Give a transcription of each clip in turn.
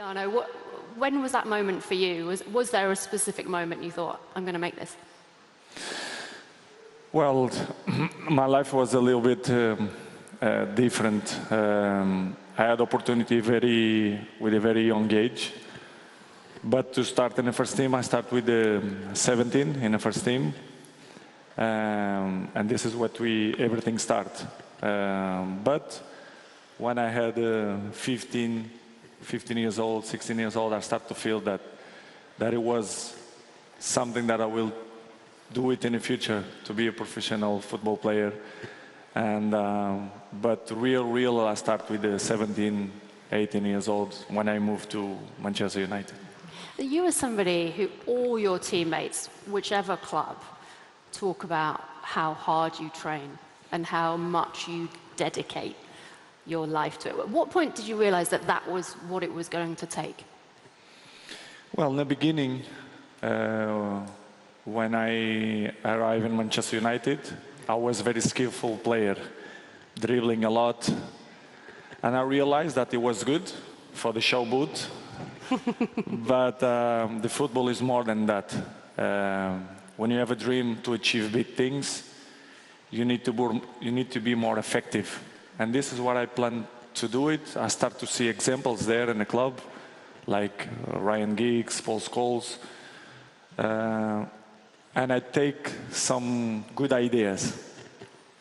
Jarno, when was that moment for you? Was there a specific moment you thought, I'm going to make this? Well, my life was a little bit different. I had opportunity with a very young age. But to start in the first team, I start with 17 in the first team. And this is what everything start. But when I had 15 years old, 16 years old, I start to feel that it was something that I will do it in the future, to be a professional football player. And but real, I start with 17, 18 years old when I moved to Manchester United. You are somebody who all your teammates, whichever club, talk about how hard you train and how much you dedicate your life to it. At what point did you realize that that was what it was going to take? Well, in the beginning, when I arrived in Manchester United, I was a very skillful player, dribbling a lot. And I realized that it was good for the show boot. But the football is more than that. When you have a dream to achieve big things, you need to be more effective. And this is what I plan to do it. I start to see examples there in the club, like Ryan Giggs, Paul Scholes. And I take some good ideas.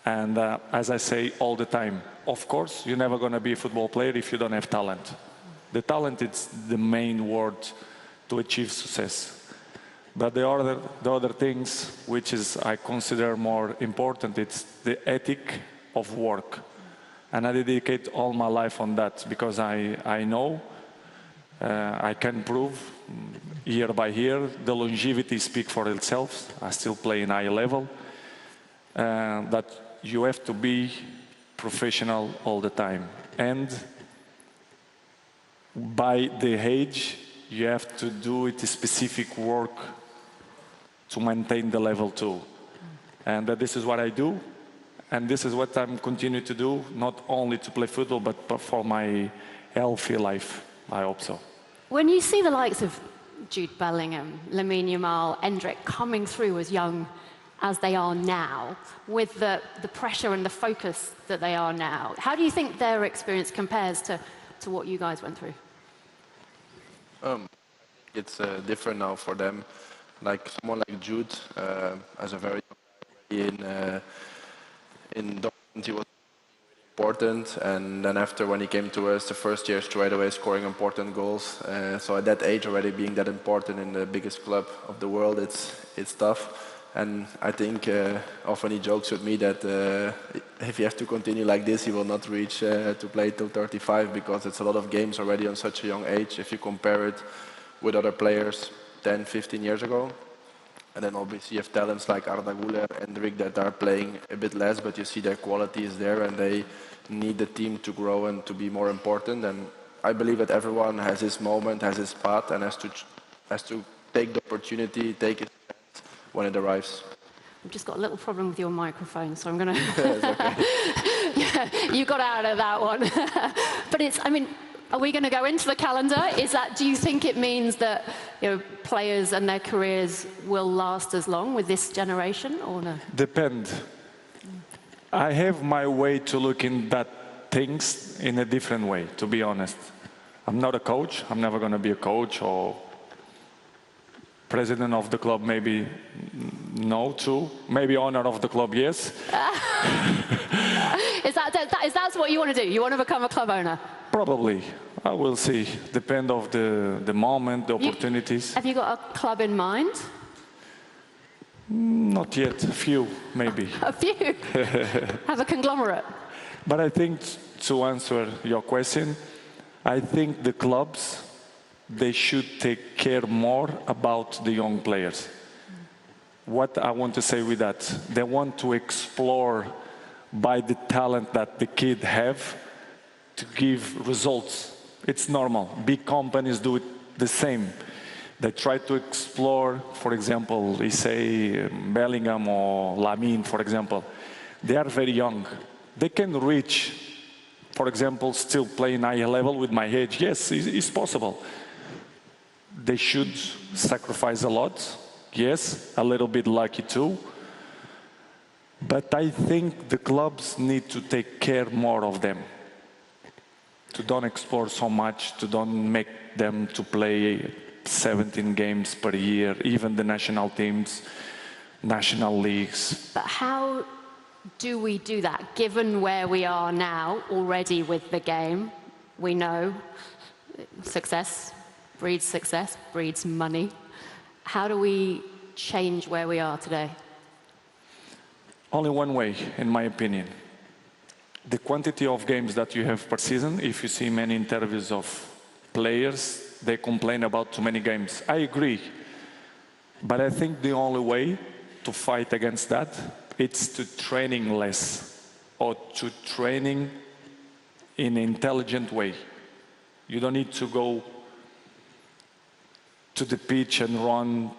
And as I say all the time, of course, you're never going to be a football player if you don't have talent. The talent is the main word to achieve success. But the other things, which is I consider more important, it's the ethic of work. And I dedicate all my life on that because I know I can prove year by year. The longevity speaks for itself. I still play in high level. That you have to be professional all the time. And by the age, you have to do it specific work to maintain the level too. And this is what I do. And this is what I'm continuing to do, not only to play football, but for my healthy life, I hope so. When you see the likes of Jude Bellingham, Lamine Yamal, Endrick coming through as young as they are now, with the pressure and the focus that they are now, how do you think their experience compares to what you guys went through? It's different now for them. Like someone like Jude, as a very young guy in Dortmund, he was important, and then after when he came to us, the first year straight away scoring important goals. So at that age already being that important in the biggest club of the world, it's tough. And I think often he jokes with me that if he has to continue like this, he will not reach to play till 35 because it's a lot of games already on such a young age if you compare it with other players 10, 15 years ago. And then obviously you have talents like Arda Güler and Endrick that are playing a bit less, but you see their quality is there and they need the team to grow and to be more important. And I believe that everyone has his moment, has his path, and has to take the opportunity, take it when it arrives. I've just got a little problem with your microphone, so I'm going to... Yeah, you got out of that one. But it's, I mean, are we going to go into the calendar? Do you think it means that players and their careers will last as long with this generation, or no? Depend. I have my way to look in that things in a different way, to be honest. I'm not a coach. I'm never going to be a coach or president of the club, maybe no, too. Maybe owner of the club, yes. Is that what you want to do? You want to become a club owner? Probably. I will see. Depend of the moment, the opportunities. Have you got a club in mind? Not yet. A few, maybe. A few? Have a conglomerate? But I think, to answer your question, I think the clubs, they should take care more about the young players. What I want to say with that, they want to explore by the talent that the kid have to give results. It's normal. Big companies do it the same. They try to explore, for example, we say Bellingham or Lamine, for example. They are very young. They can reach, for example, still playing high level with my age? Yes, it's possible. They should sacrifice a lot. Yes, a little bit lucky too. But I think the clubs need to take care more of them. To don't explore so much, to don't make them to play 17 games per year, even the national teams, national leagues. But how do we do that, given where we are now already with the game? We know success breeds money. How do we change where we are today? Only one way, in my opinion. The quantity of games that you have per season, if you see many interviews of players, they complain about too many games. I agree. But I think the only way to fight against that, it's to training less, or to training in an intelligent way. You don't need to go to the pitch and run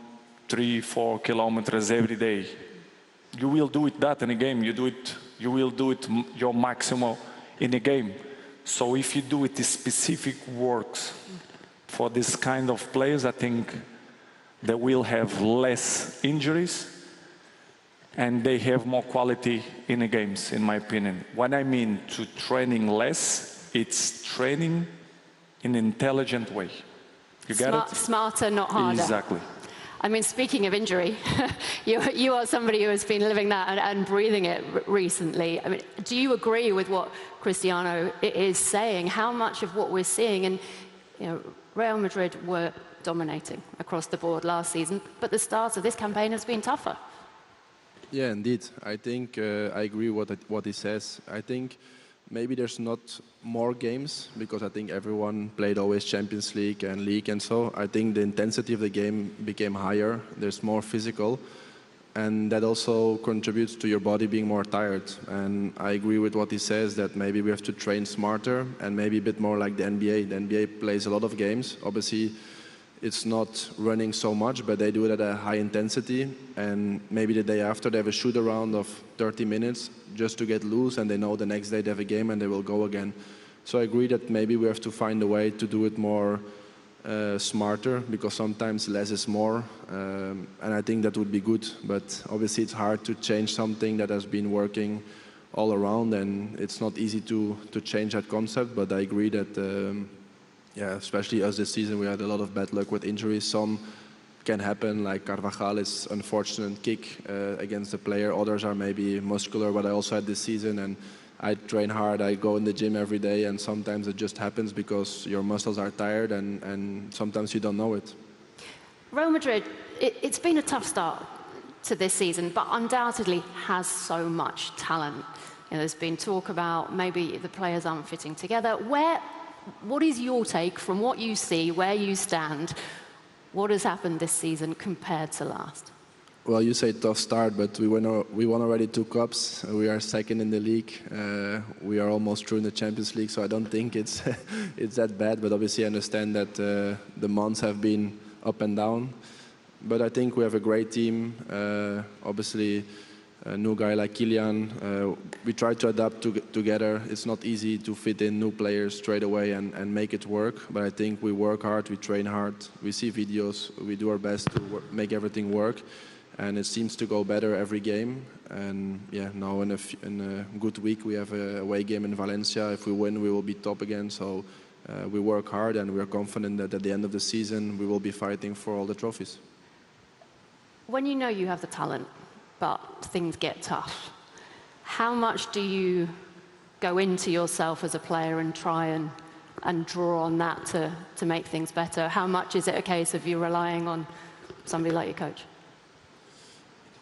3-4 kilometers every day. You will do it that in a game. You will do it your maximum in a game. So if you do it the specific works for this kind of players, I think they will have less injuries and they have more quality in the games, in my opinion. When I mean to training less, it's training in an intelligent way. You get it? Smarter, not harder. Exactly. I mean, speaking of injury, you are somebody who has been living that and breathing it recently. I mean, do you agree with what Cristiano is saying? How much of what we're seeing, and Real Madrid were dominating across the board last season, but the start of this campaign has been tougher. Yeah, indeed. I think I agree with what he says. I think maybe there's not more games because I think everyone played always Champions League and League, and so I think the intensity of the game became higher. There's more physical, and that also contributes to your body being more tired. And I agree with what he says, that maybe we have to train smarter and maybe a bit more like the NBA. The NBA plays a lot of games. Obviously, it's not running so much, but they do it at a high intensity. And maybe the day after they have a shoot around of 30 minutes just to get loose, and they know the next day they have a game and they will go again. So I agree that maybe we have to find a way to do it more smarter, because sometimes less is more. And I think that would be good, but obviously it's hard to change something that has been working all around, and it's not easy to change that concept. But I agree that yeah, especially us this season, we had a lot of bad luck with injuries. Some can happen, like Carvajal's unfortunate kick against the player. Others are maybe muscular, but I also had this season, and I train hard. I go in the gym every day, and sometimes it just happens because your muscles are tired, and sometimes you don't know it. Real Madrid, it's been a tough start to this season, but undoubtedly has so much talent. There's been talk about maybe the players aren't fitting together. What is your take from what you see, where you stand? What has happened this season compared to last? Well, you say tough start, but we won already 2 cups. We are second in the league. We are almost through in the Champions League, so I don't think it's it's that bad. But obviously, I understand that the months have been up and down. But I think we have a great team. Obviously, a new guy like Kylian. We try to adapt together. It's not easy to fit in new players straight away and make it work. But I think we work hard, we train hard, we see videos, we do our best to make everything work. And it seems to go better every game. And yeah, now in a good week, we have a away game in Valencia. If we win, we will be top again. So we work hard, and we are confident that at the end of the season, we will be fighting for all the trophies. When you know you have the talent, but things get tough, how much do you go into yourself as a player and try and draw on that to make things better? How much is it a case of you relying on somebody like your coach?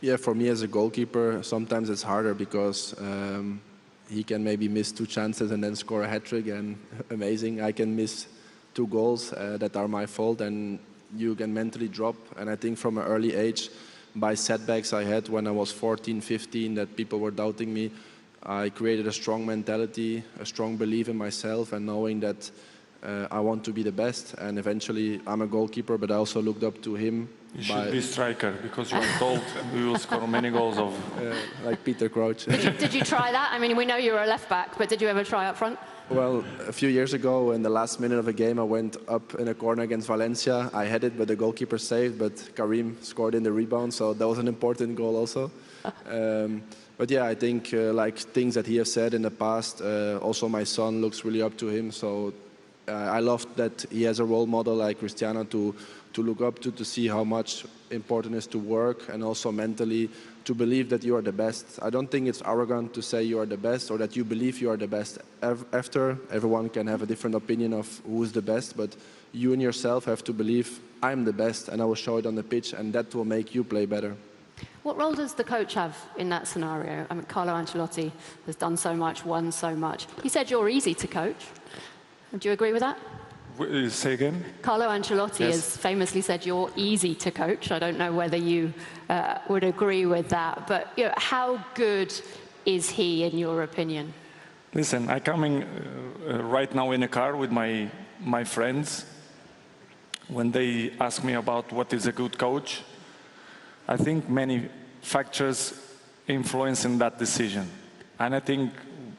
Yeah, for me as a goalkeeper, sometimes it's harder because he can maybe miss 2 chances and then score a hat-trick, and amazing. I can miss 2 goals that are my fault, and you can mentally drop. And I think from an early age, by setbacks I had when I was 14, 15, that people were doubting me, I created a strong mentality, a strong belief in myself, and knowing that I want to be the best. And eventually, I'm a goalkeeper, but I also looked up to him. You should be striker, because you are told we will score many goals like Peter Crouch. Did you try that? I mean, we know you were a left back, but did you ever try up front? Well, a few years ago, in the last minute of a game, I went up in a corner against Valencia. I had it, but the goalkeeper saved, but Karim scored in the rebound, so that was an important goal also. But yeah, I think like things that he has said in the past, also my son looks really up to him, so I love that he has a role model like Cristiano to look up to see how much important it is to work and also mentally to believe that you are the best. I don't think it's arrogant to say you are the best or that you believe you are the best. After, everyone can have a different opinion of who is the best, but you and yourself have to believe, I'm the best and I will show it on the pitch, and that will make you play better. What role does the coach have in that scenario? I mean, Carlo Ancelotti has done so much, won so much. He said you're easy to coach. Do you agree with that? Say again? Carlo Ancelotti has famously said you're easy to coach. I don't know whether you would agree with that, but you know, how good is he in your opinion? Listen, I'm coming right now in a car with my friends. When they ask me about what is a good coach, I think many factors influence in that decision. And I think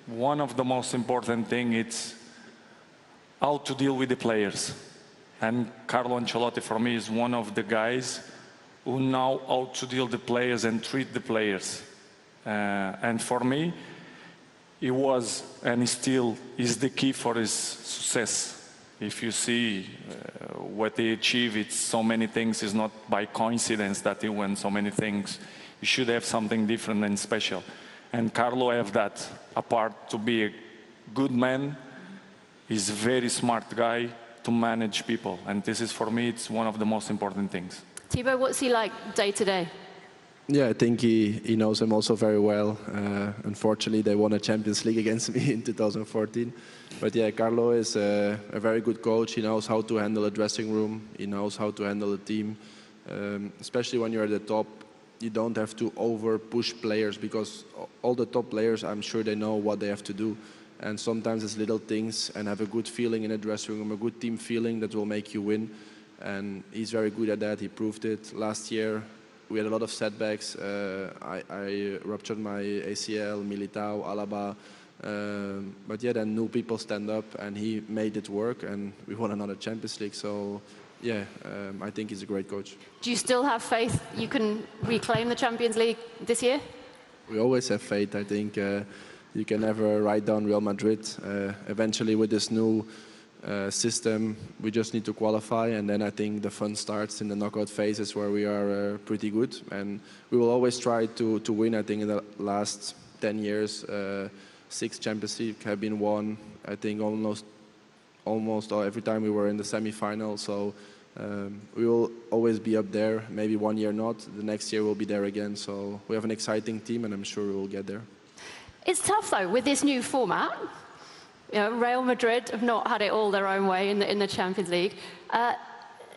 one of the most important things is how to deal with the players. And Carlo Ancelotti, for me, is one of the guys who know how to deal with the players and treat the players. And for me, he was and he still is the key for his success. If you see what he achieved, it's so many things. It's not by coincidence that he won so many things. You should have something different and special. And Carlo have that. Apart to be a good man, he's a very smart guy to manage people. And this is, for me, it's one of the most important things. Thibaut, what's he like day to day? Yeah, I think he knows him also very well. Unfortunately, they won a Champions League against me in 2014. But yeah, Carlo is a very good coach. He knows how to handle a dressing room. He knows how to handle a team. Especially when you're at the top, you don't have to over-push players because all the top players, I'm sure they know what they have to do. And sometimes it's little things and have a good feeling in a dressing room, a good team feeling that will make you win. And he's very good at that. He proved it last year. We had a lot of setbacks. I ruptured my ACL, Militao, Alaba. But yeah, then new people stand up and he made it work and we won another Champions League. So yeah, I think he's a great coach. Do you still have faith you can reclaim the Champions League this year? We always have faith. I think you can never write down Real Madrid. Eventually with this new system, we just need to qualify, and then I think the fun starts in the knockout phases where we are pretty good, and we will always try to win. I think in the last 10 years, 6 Champions League have been won. I think almost every time we were in the semi-final. So we will always be up there. Maybe one year not. The next year we'll be there again. So we have an exciting team, and I'm sure we will get there. It's tough though with this new format. You know, Real Madrid have not had it all their own way in the Champions League.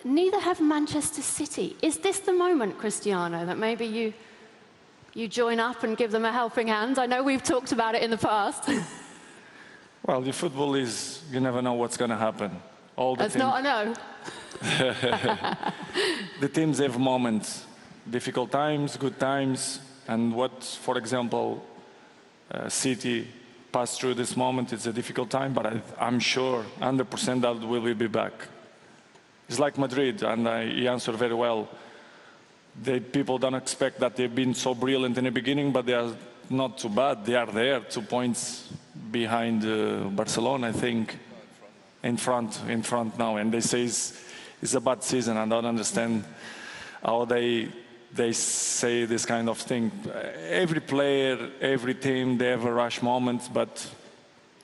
Neither have Manchester City. Is this the moment, Cristiano, that maybe you join up and give them a helping hand? I know we've talked about it in the past. Well, the football is, you never know what's going to happen. That's not a no. The teams have moments, difficult times, good times, and what, for example, City passed through this moment. It's a difficult time, but I'm sure 100% that we will be back. It's like Madrid, and he answered very well. People don't expect that they've been so brilliant in the beginning, but they are not too bad. They are there, 2 points behind Barcelona, I think, in front now. And they say it's a bad season. I don't understand how they say this kind of thing. Every player, every team, they have a rush moment, but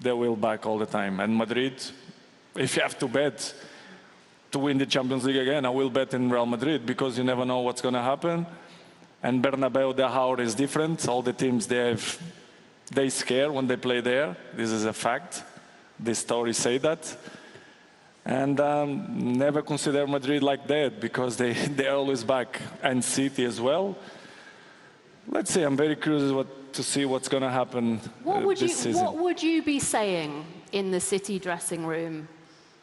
they will back all the time. And Madrid, if you have to bet to win the Champions League again, I will bet in Real Madrid because you never know what's going to happen. And Bernabeu, the hour is different. All the teams, they scare when they play there. This is a fact. The stories say that. And never consider Madrid like that because they're always back, and City as well. Let's see, I'm very curious to see what's going to happen this season. What would you be saying in the City dressing room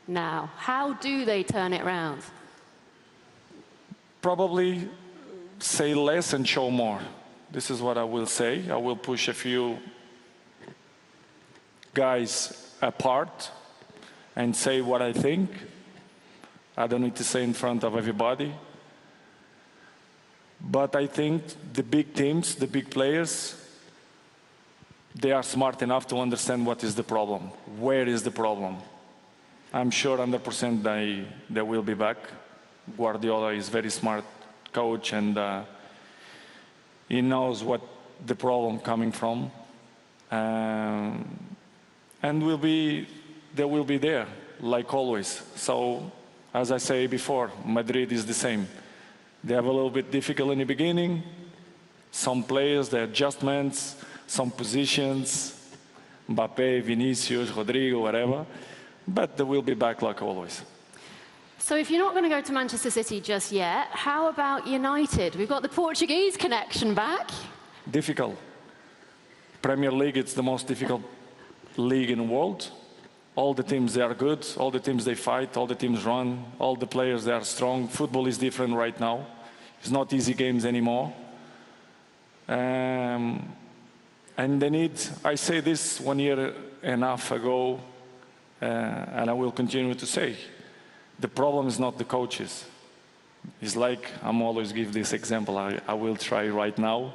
now? How do they turn it around? Probably say less and show more. This is what I will say. I will push a few guys apart and say what I think. I don't need to say in front of everybody. But I think the big teams, the big players, they are smart enough to understand what is the problem. Where is the problem? I'm sure 100% they will be back. Guardiola is a very smart coach, and he knows what the problem coming from. And they will be there, like always. So, as I say before, Madrid is the same. They have a little bit difficult in the beginning. Some players, the adjustments, some positions, Mbappe, Vinicius, Rodrigo, whatever. But they will be back like always. So if you're not going to go to Manchester City just yet, how about United? We've got the Portuguese connection back. Difficult. Premier League, it's the most difficult league in the world. All the teams, they are good. All the teams, they fight. All the teams run. All the players, they are strong. Football is different right now. It's not easy games anymore. And they need, I say this 1.5 years ago, and I will continue to say, the problem is not the coaches. It's like, I'm always give this example, I will try right now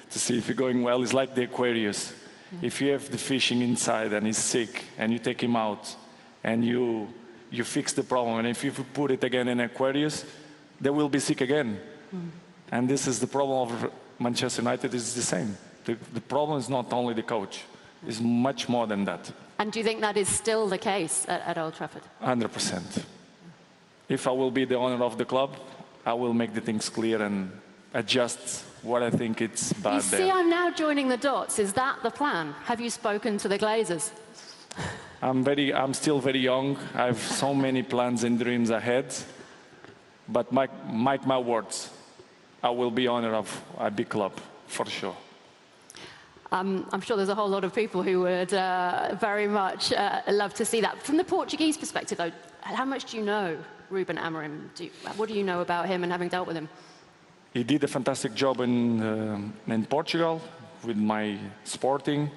to see if it's going well. It's like the Aquarius. If you have the fishing inside and he's sick and you take him out and you fix the problem, and if you put it again in Aquarius, they will be sick again. And this is the problem of Manchester United, is the same. The problem is not only the coach, it's much more than that. And do you think that is still the case at Old Trafford? 100%. If I will be the owner of the club, I will make the things clear and adjust what I think it's bad You see, there. I'm now joining the dots. Is that the plan? Have you spoken to the Glazers? I'm still very young. I have so many plans and dreams ahead. But mark my words, I will be owner of a big club, for sure. I'm sure there's a whole lot of people who would very much love to see that. From the Portuguese perspective, though, how much do you know Ruben Amorim? What do you know about him and having dealt with him? He did a fantastic job in Portugal with my Sporting.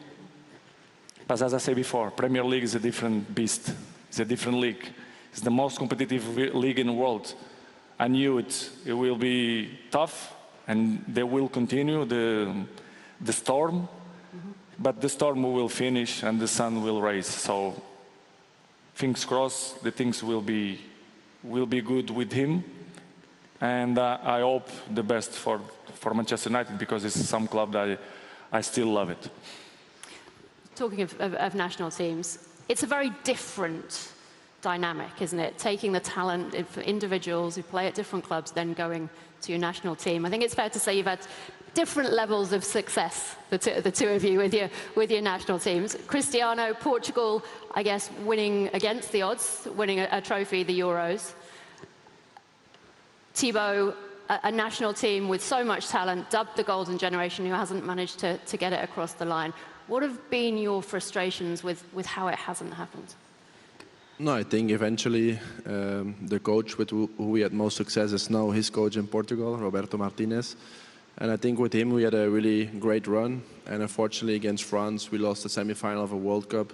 But as I said before, Premier League is a different beast. It's a different league. It's the most competitive league in the world. I knew it will be tough, and they will continue the storm. But the storm will finish and the sun will rise. So, fingers crossed, the things will be good with him. And I hope the best for Manchester United, because it's some club that I still love it. Talking of national teams, it's a very different dynamic, isn't it? Taking the talent for individuals who play at different clubs, then going to your national team. I think it's fair to say you've had different levels of success, the two of you, with your national teams. Cristiano, Portugal, I guess, winning against the odds, winning a trophy, the Euros. Thibaut, a national team with so much talent, dubbed the golden generation, who hasn't managed to get it across the line. What have been your frustrations with how it hasn't happened? No, I think eventually the coach with who we had most success is now his coach in Portugal, Roberto Martinez. And I think with him we had a really great run. And unfortunately against France we lost the semi-final of a World Cup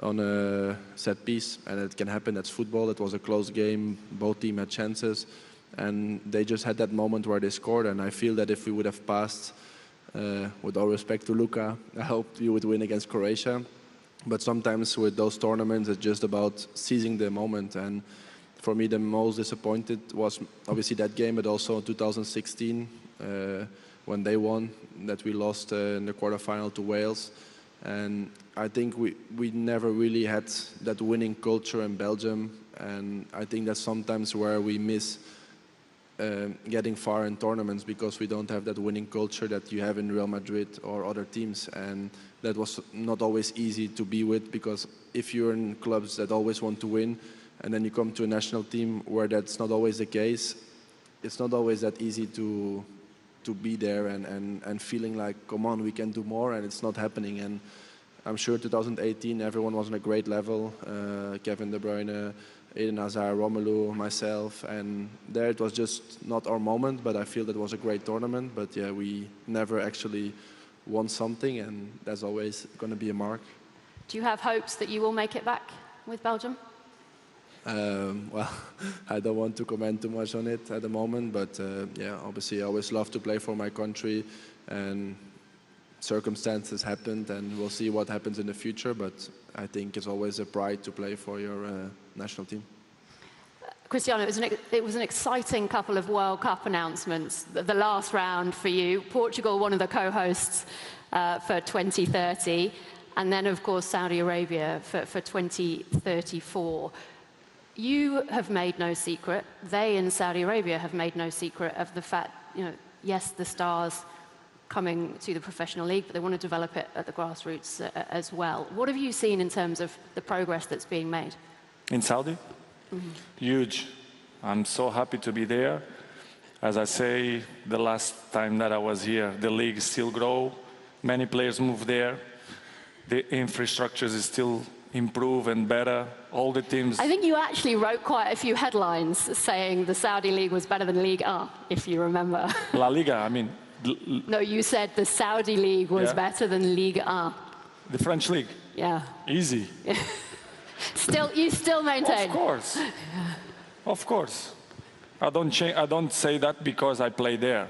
on a set piece. And it can happen, that's football. It was a close game, both teams had chances. And they just had that moment where they scored. And I feel that if we would have passed, with all respect to Luka, I hoped we would win against Croatia. But sometimes with those tournaments, it's just about seizing the moment. And for me, the most disappointed was obviously that game, but also 2016 when they won, that we lost in the quarterfinal to Wales. And I think we never really had that winning culture in Belgium. And I think that's sometimes where we miss getting far in tournaments, because we don't have that winning culture that you have in Real Madrid or other teams. And that was not always easy to be with, because if you're in clubs that always want to win and then you come to a national team where that's not always the case, it's not always that easy to be there and feeling like, come on, we can do more, and it's not happening. And I'm sure 2018 everyone was on a great level, Kevin De Bruyne, Eden Hazard, Romelu, myself, and there it was just not our moment, but I feel that was a great tournament. But yeah, we never actually won something, and that's always going to be a mark. Do you have hopes that you will make it back with Belgium? Well, I don't want to comment too much on it at the moment, but yeah, obviously I always love to play for my country, and circumstances happened, and we'll see what happens in the future, but I think it's always a pride to play for your national team. Cristiano, it was an exciting couple of World Cup announcements. The last round for you, Portugal, one of the co-hosts for 2030, and then, of course, Saudi Arabia for 2034. You have made no secret, they in Saudi Arabia have made no secret of the fact, yes, the stars coming to the professional league, but they want to develop it at the grassroots as well. What have you seen in terms of the progress that's being made? In Saudi? Mm-hmm. Huge. I'm so happy to be there. As I say, the last time that I was here, the league still grow. Many players move there. The infrastructure is still improve and better. All the teams. I think you actually wrote quite a few headlines saying the Saudi league was better than Ligue 1, if you remember. La Liga, I mean. No, you said the Saudi league was better than Ligue 1. The French league? Yeah. Easy. You still maintain? Of course. Of course. I don't say that because I play there.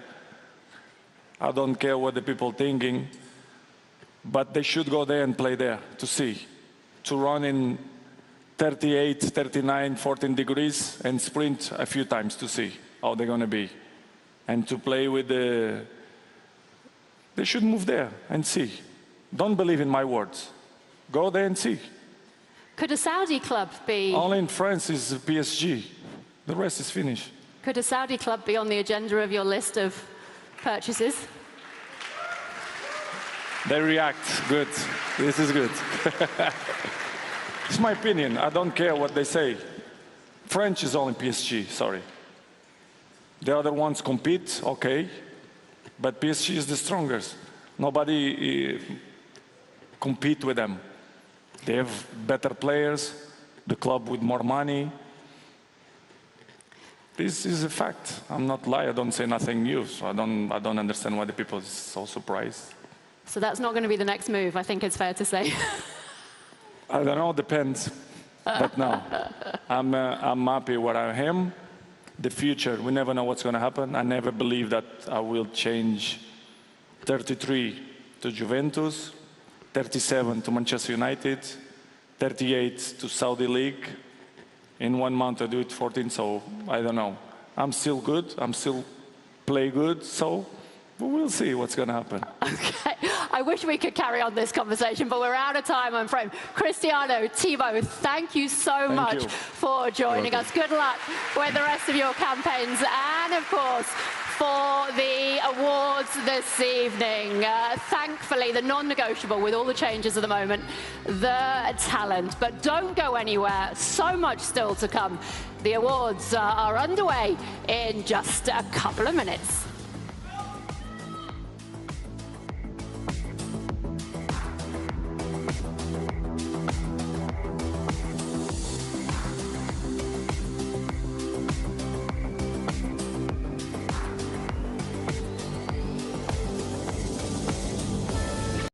I don't care what the people thinking, but they should go there and play there to see. To run in 38, 39, 14 degrees and sprint a few times to see how they're going to be. And to play with the... They should move there and see. Don't believe in my words. Go there and see. Could a Saudi club be... Only in France is PSG. The rest is finished. Could a Saudi club be on the agenda of your list of purchases? They react. Good. This is good. It's my opinion. I don't care what they say. French is only PSG, sorry. The other ones compete, okay. But PSG is the strongest. Nobody compete with them. They have better players, the club with more money. This is a fact. I'm not lying. I don't say nothing new. So I don't understand why the people is so surprised. So that's not going to be the next move, I think it's fair to say. I don't know, depends. But no, I'm happy where I am. The future, we never know what's going to happen. I never believe that I will change 33 to Juventus, 37 to Manchester United, 38 to Saudi League. In 1 month I do it 14, so I don't know. I'm still good, I'm still play good, so we'll see what's going to happen. Okay, I wish we could carry on this conversation, but we're out of time, I'm afraid. Cristiano, Thibaut, thank you so much for joining us. Good luck with the rest of your campaigns, and of course, for the awards this evening. Thankfully, the non-negotiable with all the changes at the moment, the talent. But don't go anywhere, so much still to come. The awards are underway in just a couple of minutes.